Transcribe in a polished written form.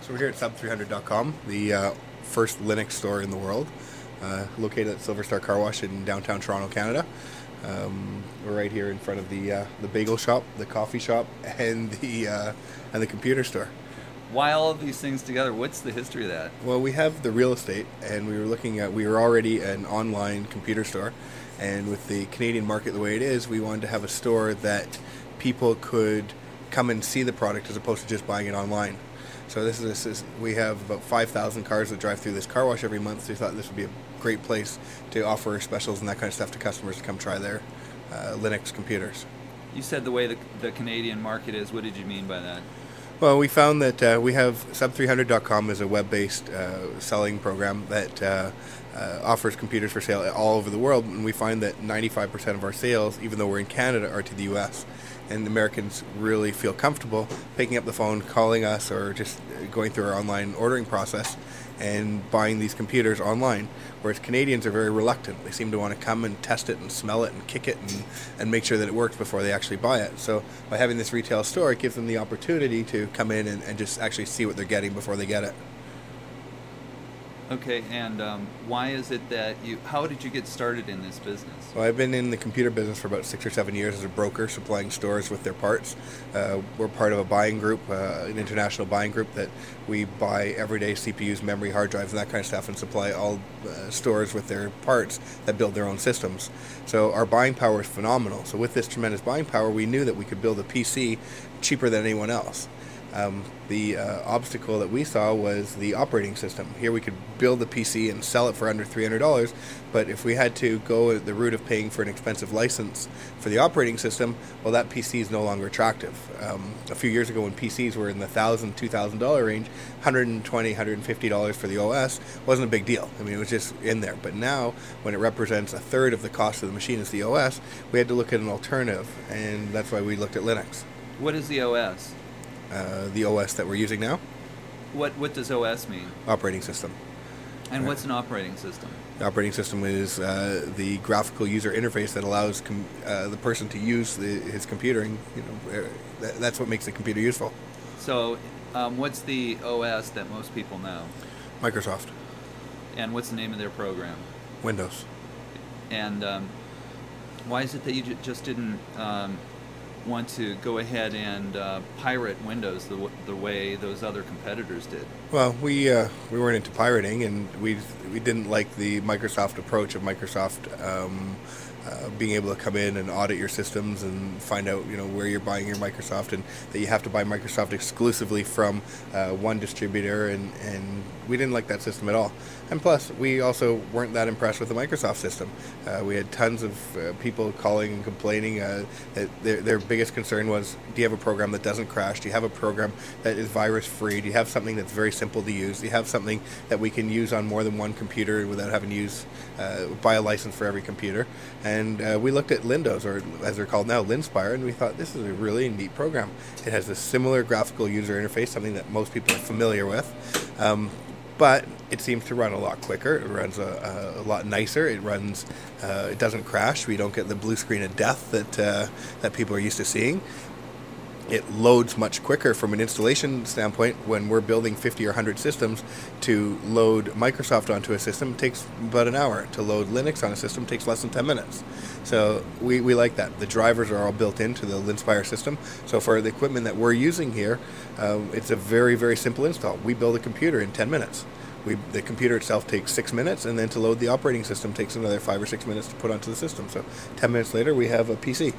So we're here at sub300.com, the first Linux store in the world, located at Silver Star Car Wash in downtown Toronto, Canada. We're right here in front of the bagel shop, the coffee shop, and the computer store. Why all of these things together? What's the history of that? Well, we have the real estate, and we were already an online computer store, and with the Canadian market the way it is, we wanted to have a store that people could come and see the product as opposed to just buying it online. So we have about 5,000 cars that drive through this car wash every month, so we thought this would be a great place to offer specials and that kind of stuff to customers to come try their Linux computers. You said the way the Canadian market is. What did you mean by that? Well, we found that we have sub300.com is a web-based selling program that offers computers for sale all over the world, and we find that 95% of our sales, even though we're in Canada, are to the U.S. And Americans really feel comfortable picking up the phone, calling us, or just going through our online ordering process and buying these computers online, whereas Canadians are very reluctant. They seem to want to come and test it and smell it and kick it and make sure that it works before they actually buy it. So by having this retail store, it gives them the opportunity to come in and just actually see what they're getting before they get it. Okay, and why is it that how did you get started in this business? Well, I've been in the computer business for about 6 or 7 years as a broker supplying stores with their parts. We're part of a buying group, an international buying group that we buy everyday CPUs, memory, hard drives, and that kind of stuff, and supply all stores with their parts that build their own systems. So our buying power is phenomenal. So with this tremendous buying power, we knew that we could build a PC cheaper than anyone else. The obstacle that we saw was the operating system. Here we could build the PC and sell it for under $300, but if we had to go the route of paying for an expensive license for the operating system, well, that PC is no longer attractive. A few years ago when PCs were in the $1,000, $2,000 range, $120, $150 for the OS wasn't a big deal. I mean, it was just in there. But now, when it represents a third of the cost of the machine as the OS, we had to look at an alternative, and that's why we looked at Linux. What is the OS? The OS that we're using now. What does OS mean? Operating system. And what's an operating system? The operating system is the graphical user interface that allows the person to use his computer. And, that's what makes the computer useful. So, what's the OS that most people know? Microsoft. And what's the name of their program? Windows. And why is it that you just didn't want to go ahead and pirate Windows the way those other competitors did? Well, we weren't into pirating, and we didn't like the Microsoft approach of Microsoft being able to come in and audit your systems and find out where you're buying your Microsoft, and that you have to buy Microsoft exclusively from one distributor, and we didn't like that system at all. And plus, we also weren't that impressed with the Microsoft system. We had tons of people calling and complaining that their biggest concern was, do you have a program that doesn't crash? Do you have a program that is virus-free? Do you have something that's very simple to use? Do you have something that we can use on more than one computer without having to buy a license for every computer? And we looked at Lindows, or as they're called now, Linspire, and we thought this is a really neat program. It has a similar graphical user interface, something that most people are familiar with. But it seems to run a lot quicker. It runs a lot nicer. It runs. It doesn't crash. We don't get the blue screen of death that people are used to seeing. It loads much quicker from an installation standpoint. When we're building 50 or 100 systems, to load Microsoft onto a system takes about an hour. To load Linux on a system takes less than 10 minutes. So we like that. The drivers are all built into the Linspire system. So for the equipment that we're using here, it's a very, very simple install. We build a computer in 10 minutes. The computer itself takes 6 minutes, and then to load the operating system takes another 5 or 6 minutes to put onto the system. So 10 minutes later, we have a PC.